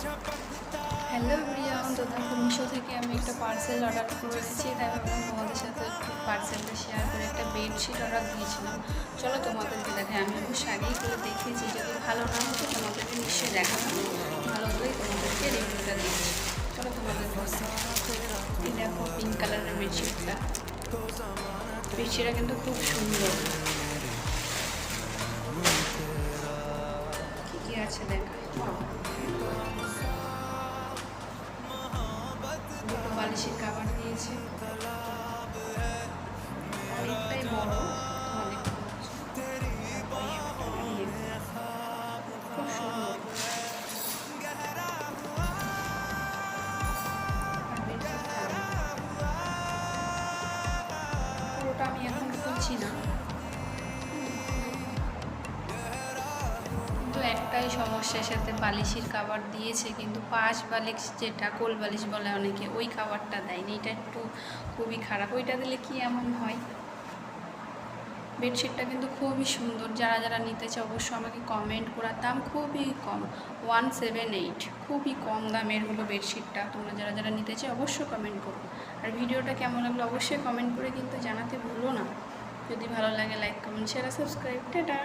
Hello everyone, তো দেখো মিশো থেকে আমি একটা পার্সেল অর্ডার করেছি, তাই ভাবলাম তোমাদের সাথে একটু পার্সেলটা শেয়ার করে। একটা বেডশিট অর্ডার দিয়েছিলাম, চলো তোমাদেরকে দেখাই। আমি অবশ্য আগেই করে দেখেছি, যদি ভালো না হতো তোমাদেরকে নিশ্চয়ই দেখাতাম, ভালো হতোই তোমাদেরকে রিভিউটা দিয়েছি। চলো তোমাদের বলছি, এই দেখো পিঙ্ক কালারের বেডশিটটা। বেডশিটটা কিন্তু খুব সুন্দর। কী কী আছে দেখা, দুটো বালিশের কাভার দিয়েছে, অনেকটাই বড়, অনেক খুব সুন্দর। পুরোটা আমি এখন খুলছি না, কিন্তু একটাই সমস্যার সাথে বালিশের কাভার দিয়েছে, কিন্তু পাশ বালিশ যেটা কোল বালিশ বলে অনেকে, ওই কাভারটা দেয়নি। এটা একটু খুবই খারাপ, ওইটা দিলে কি এমন হয়। বেডশিটটা কিন্তু খুবই সুন্দর, যারা যারা নিতে চায় অবশ্যই আমাকে কমেন্ট করার। দাম খুবই কম, 178, খুবই কম দামের হলো বেডশিটটা। তোমরা যারা যারা নিতে চায় অবশ্যই কমেন্ট করো। আর ভিডিওটা কেমন লাগলো অবশ্যই কমেন্ট করে কিন্তু জানাতে ভুলো না। যদি ভালো লাগে like comment share subscribe. Tata.